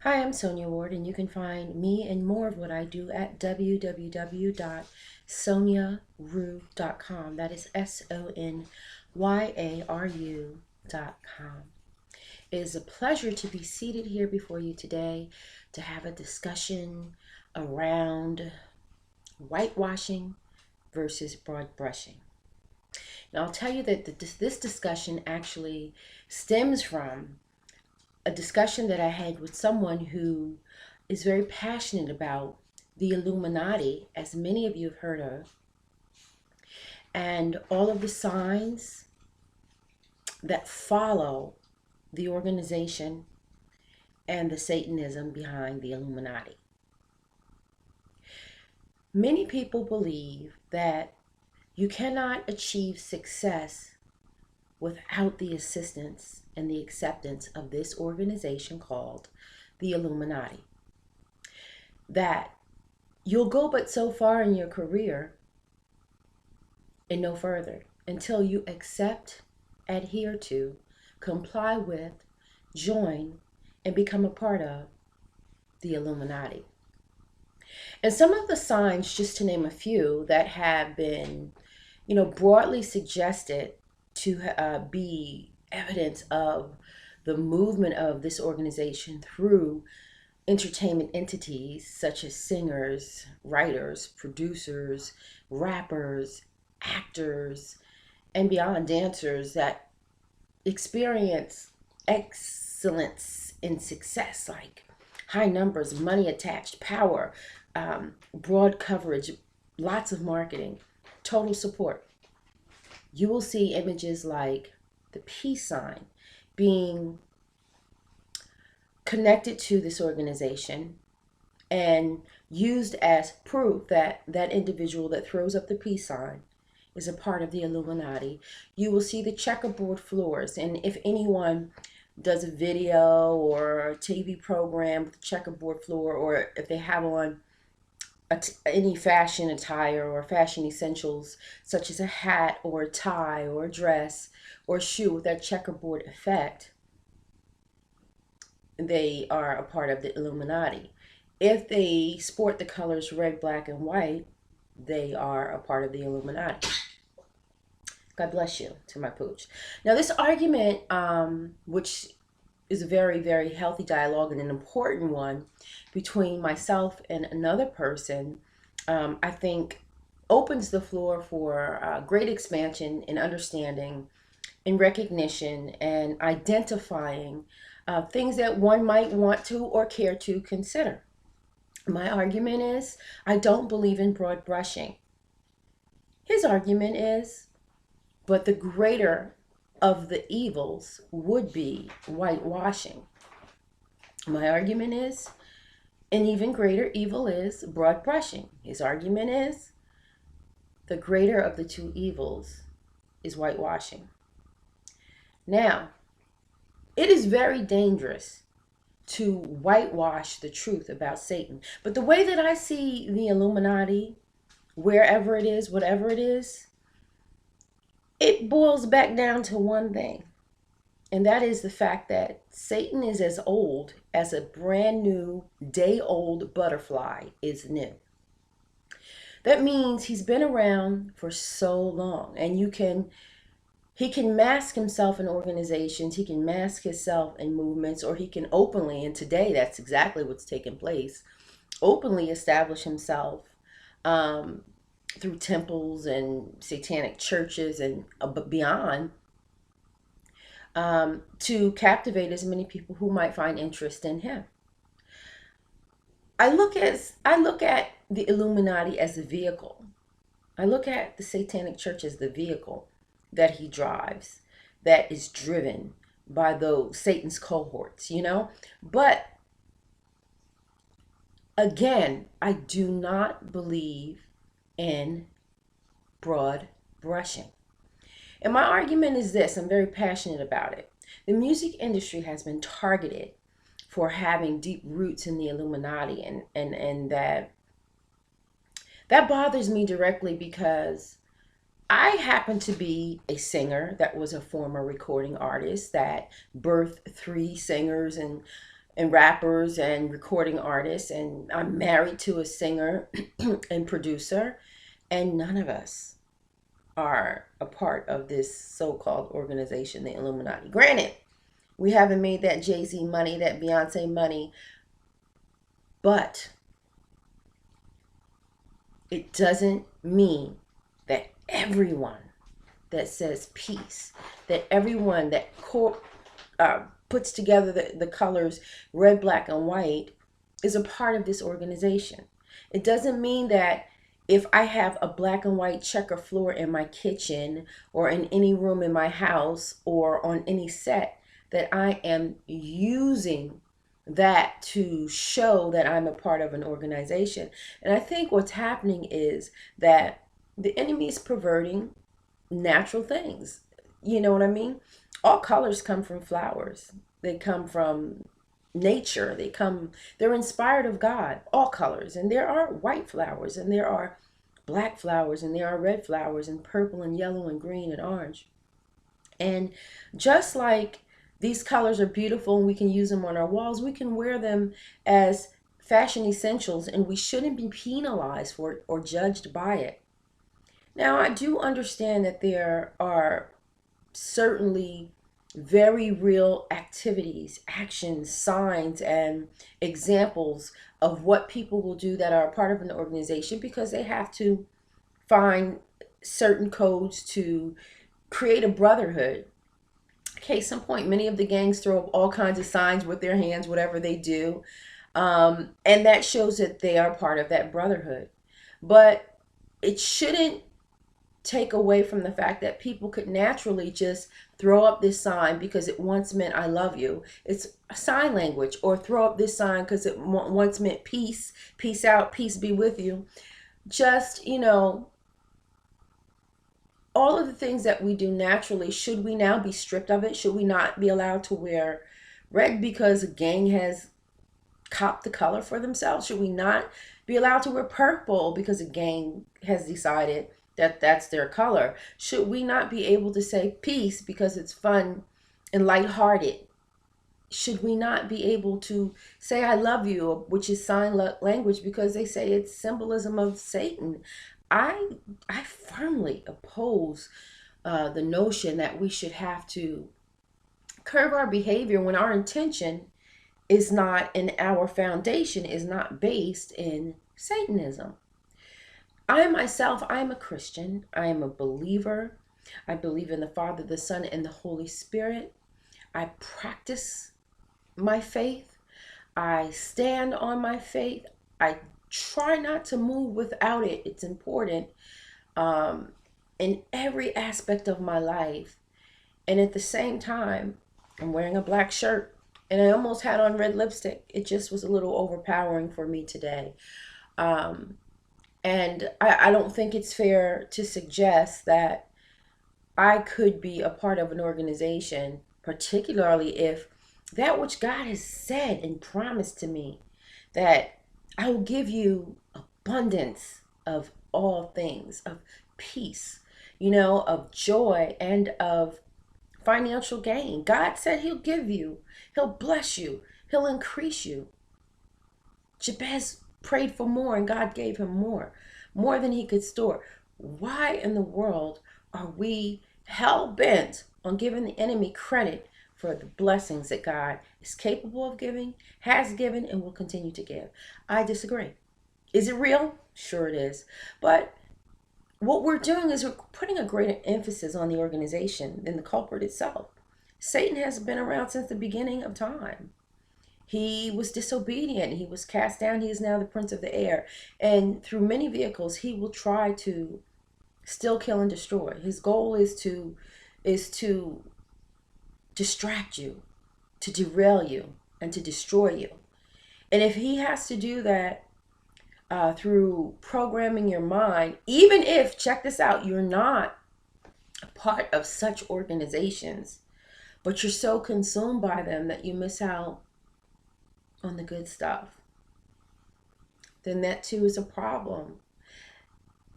Hi, I'm Sonya Ward, and you can find me and more of what I do at www.sonyaru.com. That is SONYARU.com. It is a pleasure to be seated here before you today to have a discussion around whitewashing versus broad brushing. Now, I'll tell you that this discussion actually stems from a discussion that I had with someone who is very passionate about the Illuminati, as many of you have heard of, and all of the signs that follow the organization and the Satanism behind the Illuminati. Many people believe that you cannot achieve success without the assistance and the acceptance of this organization called the Illuminati. That you'll go but so far in your career and no further until you accept, adhere to, comply with, join, and become a part of the Illuminati. And some of the signs, just to name a few, that have been, broadly suggested to be evidence of the movement of this organization through entertainment entities such as singers, writers, producers, rappers, actors, and beyond, dancers that experience excellence in success, like high numbers, money attached, power, broad coverage, lots of marketing, total support. You will see images like the peace sign being connected to this organization and used as proof that that individual that throws up the peace sign is a part of the Illuminati. You will see the checkerboard floors, and if anyone does a video or a TV program with a checkerboard floor, or if they have on any fashion attire or fashion essentials such as a hat or a tie or a dress or a shoe with that checkerboard effect, they are a part of the Illuminati. If they sport the colors red, black, and white, they are a part of the Illuminati. God bless you to my pooch. Now, this argument, which is a very, very healthy dialogue and an important one between myself and another person, I think opens the floor for great expansion in understanding, in recognition, and identifying things that one might want to or care to consider. My argument is I don't believe in broad brushing. His argument is, but the greater of the evils would be whitewashing. My argument is an even greater evil is broad brushing. His argument is the greater of the two evils is whitewashing. Now, it is very dangerous to whitewash the truth about Satan. But the way that I see the Illuminati, wherever it is, whatever it is, it boils back down to one thing. And that is the fact that Satan is as old as a brand new, day-old butterfly is new. That means he's been around for so long, and he can mask himself in organizations, he can mask himself in movements, or he can openly, and today that's exactly what's taking place, openly establish himself through temples and satanic churches and beyond, to captivate as many people who might find interest in him. I look at the Illuminati as a vehicle. I look at the satanic church as the vehicle that he drives, that is driven by those Satan's cohorts, But again, I do not believe in broad brushing. And my argument is this, I'm very passionate about it. The music industry has been targeted for having deep roots in the Illuminati, and that bothers me directly because I happen to be a singer that was a former recording artist that birthed three singers and and rappers and recording artists, and I'm married to a singer and producer, and none of us are a part of this so-called organization, the Illuminati. Granted, we haven't made that Jay-Z money, that Beyonce money, but it doesn't mean that everyone that says peace, that everyone that puts together the colors red, black, and white is a part of this organization. It doesn't mean that if I have a black and white checker floor in my kitchen or in any room in my house or on any set that I am using that to show that I'm a part of an organization. And I think what's happening is that the enemy is perverting natural things. You know what I mean? All colors come from flowers. They come from nature. They're inspired of God, all colors. And there are white flowers, and there are black flowers, and there are red flowers, and purple and yellow and green and orange. And just like these colors are beautiful and we can use them on our walls, we can wear them as fashion essentials, and we shouldn't be penalized for it or judged by it. Now, I do understand that there are certainly very real activities, actions, signs, and examples of what people will do that are a part of an organization because they have to find certain codes to create a brotherhood. Case in point, many of the gangs throw up all kinds of signs with their hands, whatever they do. And that shows that they are part of that brotherhood. But it shouldn't take away from the fact that people could naturally just throw up this sign because it once meant I love you. It's a sign language. Or throw up this sign because it once meant peace, peace out, peace be with you. Just, all of the things that we do naturally, should we now be stripped of it? Should we not be allowed to wear red because a gang has copped the color for themselves? Should we not be allowed to wear purple because a gang has decided that that's their color? Should we not be able to say peace because it's fun and lighthearted? Should we not be able to say I love you, which is sign language, because they say it's symbolism of Satan? I firmly oppose the notion that we should have to curb our behavior when our intention is not, and our foundation is not based in Satanism. I myself, I am a Christian. I am a believer. I believe in the Father, the Son, and the Holy Spirit. I practice my faith. I stand on my faith. I try not to move without it. It's important in every aspect of my life. And at the same time, I'm wearing a black shirt and I almost had on red lipstick. It just was a little overpowering for me today. And I don't think it's fair to suggest that I could be a part of an organization, particularly if that which God has said and promised to me, that I will give you abundance of all things, of peace, of joy, and of financial gain. God said he'll give you, he'll bless you, he'll increase you. Jabez prayed for more and God gave him more than he could store. Why in the world are we hell-bent on giving the enemy credit for the blessings that God is capable of giving, has given, and will continue to give? I disagree. Is it real? Sure it is. But what we're doing is we're putting a greater emphasis on the organization than the culprit itself. Satan has been around since the beginning of time. He was disobedient. He was cast down. He is now the prince of the air. And through many vehicles, he will try to still kill and destroy. His goal is to distract you, to derail you, and to destroy you. And if he has to do that through programming your mind, even if, check this out, you're not a part of such organizations, but you're so consumed by them that you miss out on the good stuff, then that too is a problem.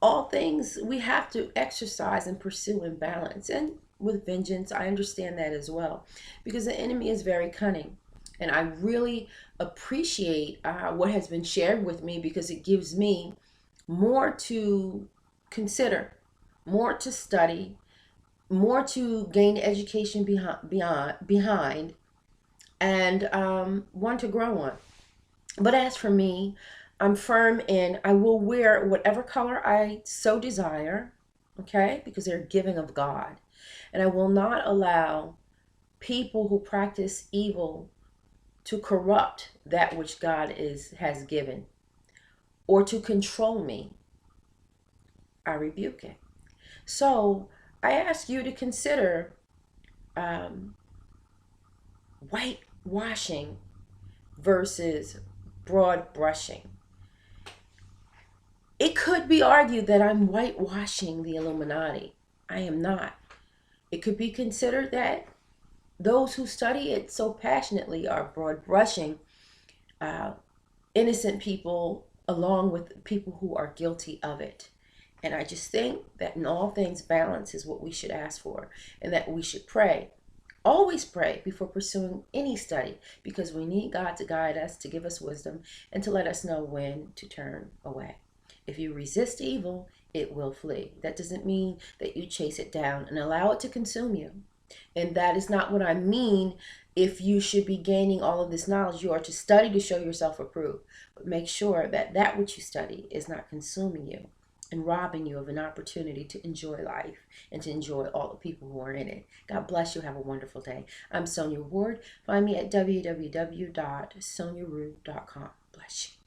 All things we have to exercise and pursue in balance, and with vengeance. I understand that as well, because the enemy is very cunning. And I really appreciate what has been shared with me, because it gives me more to consider, more to study, more to gain education behind, and one to grow on. But as for me, I'm firm in I will wear whatever color I so desire, okay, because they're giving of God. And I will not allow people who practice evil to corrupt that which God has given, or to control me. I rebuke it. So I ask you to consider um, whitewashing versus broad brushing. It could be argued that I'm whitewashing the Illuminati. I am not. It could be considered that those who study it so passionately are broad brushing uh, innocent people along with people who are guilty of it. And I just think that in all things, balance is what we should ask for, and that we should pray. Always pray before pursuing any study, because we need God to guide us, to give us wisdom, and to let us know when to turn away. If you resist evil, it will flee. That doesn't mean that you chase it down and allow it to consume you. And that is not what I mean. If you should be gaining all of this knowledge, you are to study to show yourself approved. But make sure that that which you study is not consuming you and robbing you of an opportunity to enjoy life and to enjoy all the people who are in it. God bless you. Have a wonderful day. I'm Sonya Ward. Find me at www.sonyarue.com. Bless you.